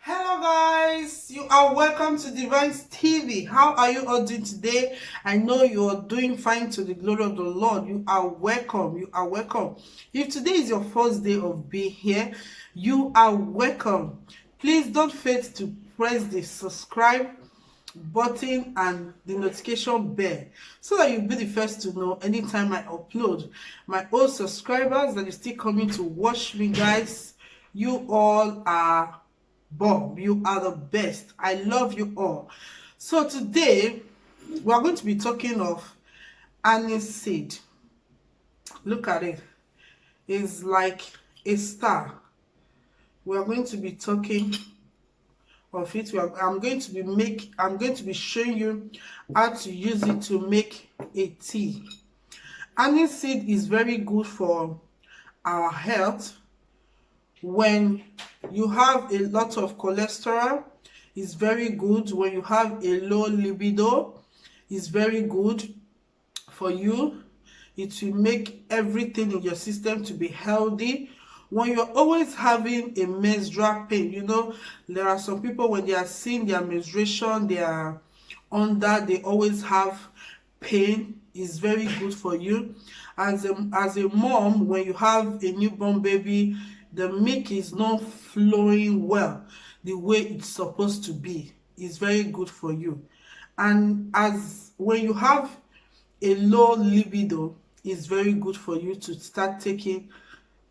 Hello guys, you are welcome to Divine TV. How are you all doing today? I know you are doing fine to the glory of the Lord. You are welcome. You are welcome. If today is your first day of being here, you are welcome. Please don't fail to press the subscribe button and the notification bell so that you'll be the first to know anytime I upload. My old subscribers that are still coming to watch me, guys, you all are bomb. You are the best. I love you all. So today we are going to be talking of anise seed. Look at it. It's like a star. We are going to be talking of it. I'm going to be showing you how to use it to make a tea. Anise seed is very good for our health. When you have a lot of cholesterol, it's very good. When you have a low libido, it's very good for you. It will make everything in your system to be healthy. When you're always having a menstrual pain, there are some people when they are seeing their menstruation, they always have pain. Is very good for you. As a mom, when you have a newborn baby, the milk is not flowing well the way it's supposed to be. It's very good for you. And as when you have a low libido, it's very good for you to start taking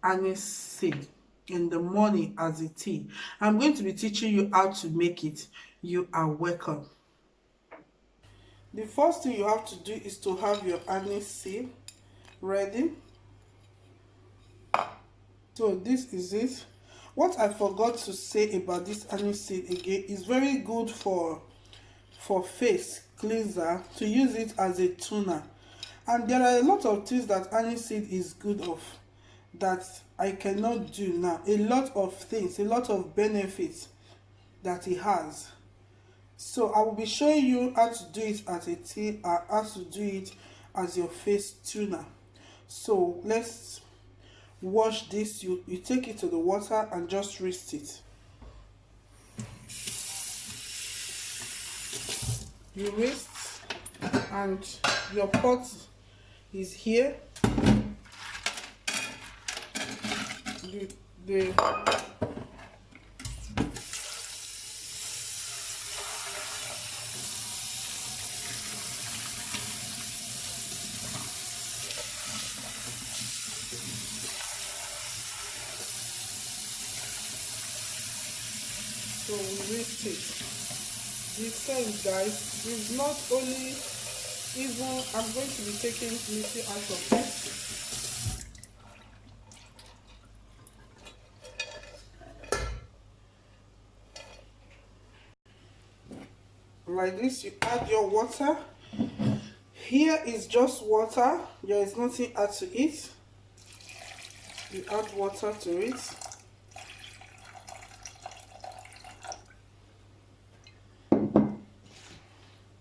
anise seed in the morning as a tea. I'm going to be teaching you how to make it. You are welcome. The first thing you have to do is to have your anise seed ready. So this is it. What I forgot to say about this anise seed again is very good for face cleanser, to use it as a toner. And there are a lot of things that anise seed is good of that I cannot do now. A lot of things, a lot of benefits that it has. So I will be showing you how to do it as a tea and how to do it as your face toner. So let's wash this. You take it to the water and just rinse it. You rinse and your pot is here. So we rinse it. The same, guys, is not only even, I'm going to be taking little out of it. Like this, you add your water. Here is just water. There is nothing add to it. You add water to it.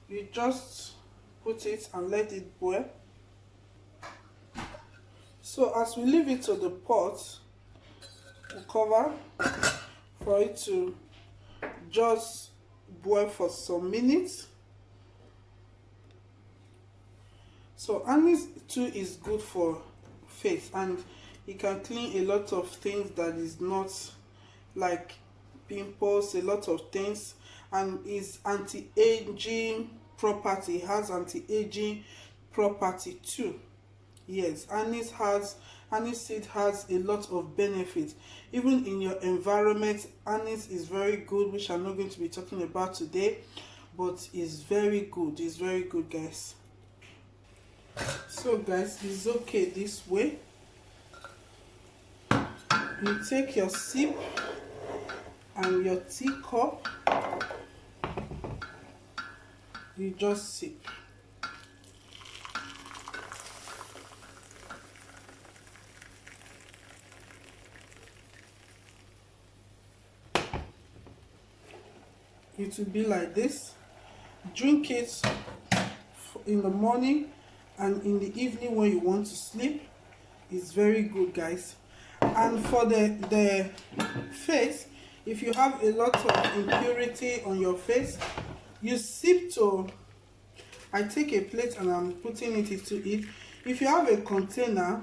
You just put it and let it boil. So as we leave it to the pot, we cover for it to just boil for some minutes. So anise too is good for face, and it can clean a lot of things that is not like pimples, a lot of things, and is anti-aging property. It has anti-aging property too. Yes, anise seed has a lot of benefits. Even in your environment, anise is very good, which I'm not going to be talking about today, but it's very good. It's very good, guys. So guys, it's okay this way. You take your sip and your teacup, you just sip. It will be like this. Drink it in the morning and in the evening when you want to sleep. It's very good, guys. And for the face, If you have a lot of impurity on your face, you sip to, I take a plate and I'm putting it into it. If you have a container,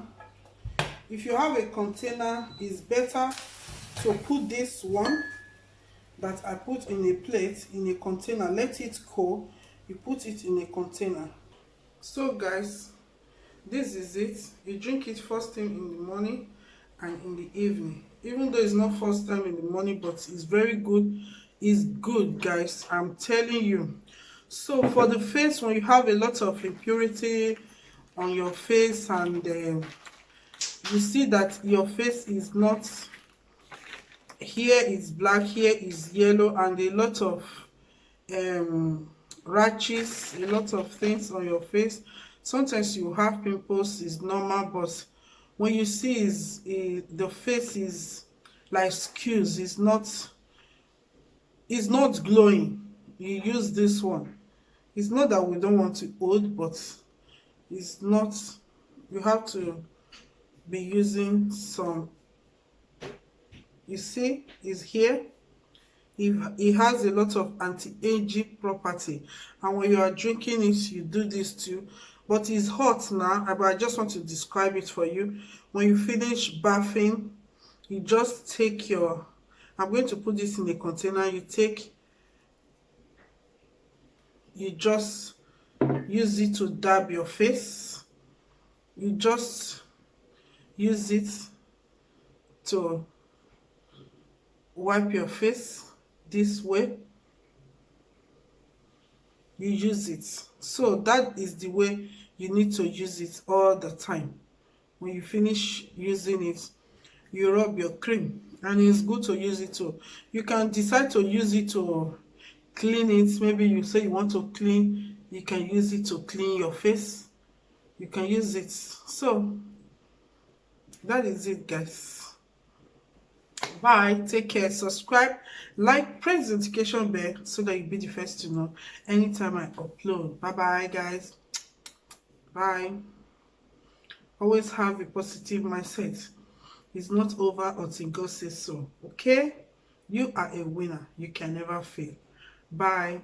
it's better to put this one that I put in a plate in a container, let it cool, you put it in a container. So guys, this is it. You drink it first thing in the morning and in the evening. Even though it's not first time in the morning, but it's very good. It's good, guys, I'm telling you. So for the face, when you have a lot of impurity on your face and you see that your face is not, here is black, here is yellow, and a lot of rashes, a lot of things on your face. Sometimes you have pimples, is normal, but when you see the face is like skews, it's not glowing, you use this one. It's not that we don't want to hold, but it's not, you have to be using some. You see, it's here. It has a lot of anti-aging property, and when you are drinking it, you do this too. But it's hot now, but I just want to describe it for you. When you finish bathing, you just take your, I'm going to put this in a container, you just use it to dab your face. You just use it to wipe your face this way. You use it. So that is the way you need to use it all the time. When you finish using it, you rub your cream, and it's good to use it too. You can decide to use it to clean it. Maybe you say you want to clean, you can use it to clean your face. You can use it. So that is it, guys. Bye, take care, subscribe, like, press the notification bell so that you'll be the first to know anytime I upload. Bye bye, guys. Bye. Always have a positive mindset. It's not over until God says so. Okay, you are a winner, you can never fail. Bye.